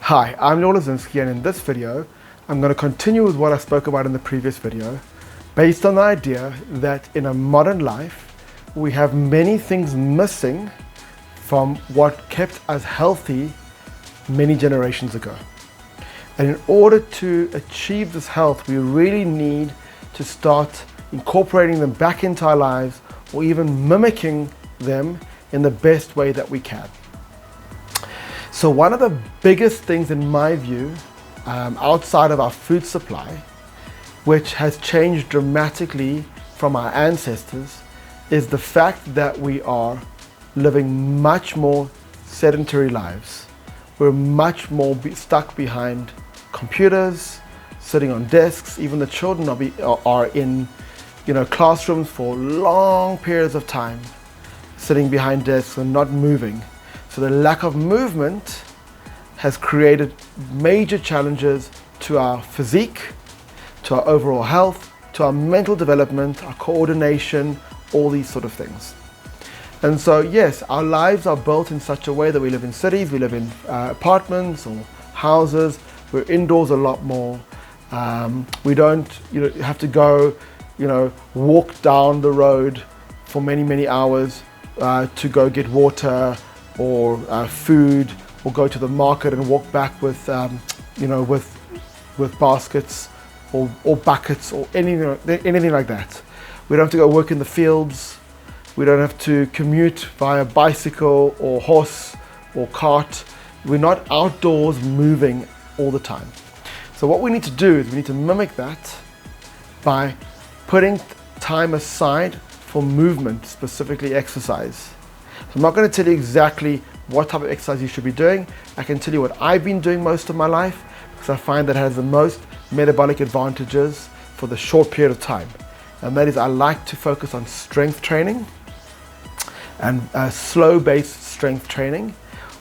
Hi, I'm Leon Lazinski, and in this video, I'm going to continue with what I spoke about in the previous video, based on the idea that in a modern life, we have many things missing from what kept us healthy many generations ago. And in order to achieve this health, we really need to start incorporating them back into our lives, or even mimicking them in the best way that we can. So one of the biggest things in my view, outside of our food supply, which has changed dramatically from our ancestors, is the fact that we are living much more sedentary lives. We're much more stuck behind computers, sitting on desks. Even the children are in classrooms for long periods of time, sitting behind desks and not moving. So the lack of movement has created major challenges to our physique, to our overall health, to our mental development, our coordination, all these sort of things. And so yes, our lives are built in such a way that we live in cities, we live in apartments or houses, we're indoors a lot more. We don't have to go walk down the road for many hours to go get water or food, or go to the market and walk back with baskets or buckets or anything like that. We don't have to go work in the fields. We don't have to commute via bicycle or horse or cart. We're not outdoors moving all the time. So what we need to do is we need to mimic that by putting time aside for movement, specifically exercise. So I'm not going to tell you exactly what type of exercise you should be doing. I can tell you what I've been doing most of my life, because I find that it has the most metabolic advantages for the short period of time. And that is, I like to focus on strength training and slow-based strength training,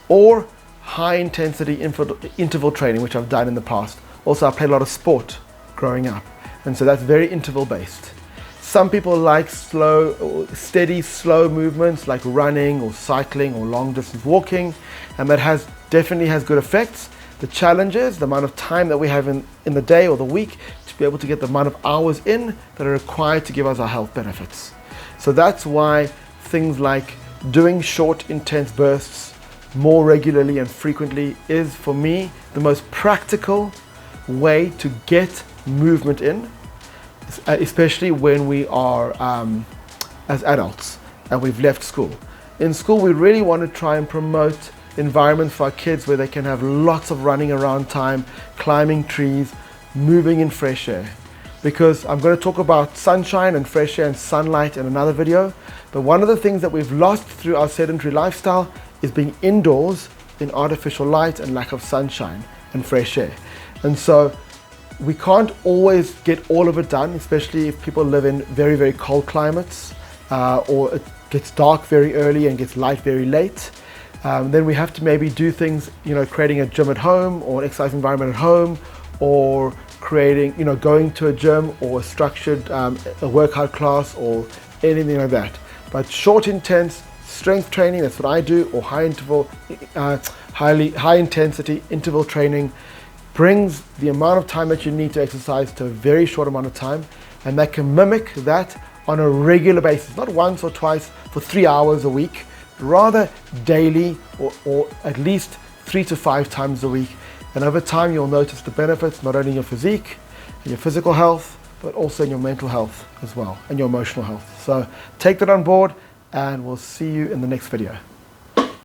or high-intensity interval training, which I've done in the past. Also, I played a lot of sport growing up, and so that's very interval-based. Some people like steady, slow movements like running or cycling or long distance walking, and that definitely has good effects. The challenge is the amount of time that we have in the day or the week to be able to get the amount of hours in that are required to give us our health benefits. So that's why things like doing short, intense bursts more regularly and frequently is, for me, the most practical way to get movement in, especially when we are as adults and we've left school. In school, we really want to try and promote environments for our kids where they can have lots of running around time, climbing trees, moving in fresh air. Because I'm going to talk about sunshine and fresh air and sunlight in another video, but one of the things that we've lost through our sedentary lifestyle is being indoors in artificial light and lack of sunshine and fresh air. And so we can't always get all of it done, especially if people live in very cold climates, or it gets dark very early and gets light very late. Then we have to maybe do things, creating a gym at home or an exercise environment at home, or creating, going to a gym or a structured a workout class or anything like that. But short, intense strength training, that's what I do, or high intensity interval training, brings the amount of time that you need to exercise to a very short amount of time, and that can mimic that on a regular basis, not once or twice for 3 hours a week, rather daily, or at least 3 to 5 times a week. And over time, you'll notice the benefits, not only in your physique and your physical health, but also in your mental health as well, and your emotional health. So take that on board, and we'll see you in the next video.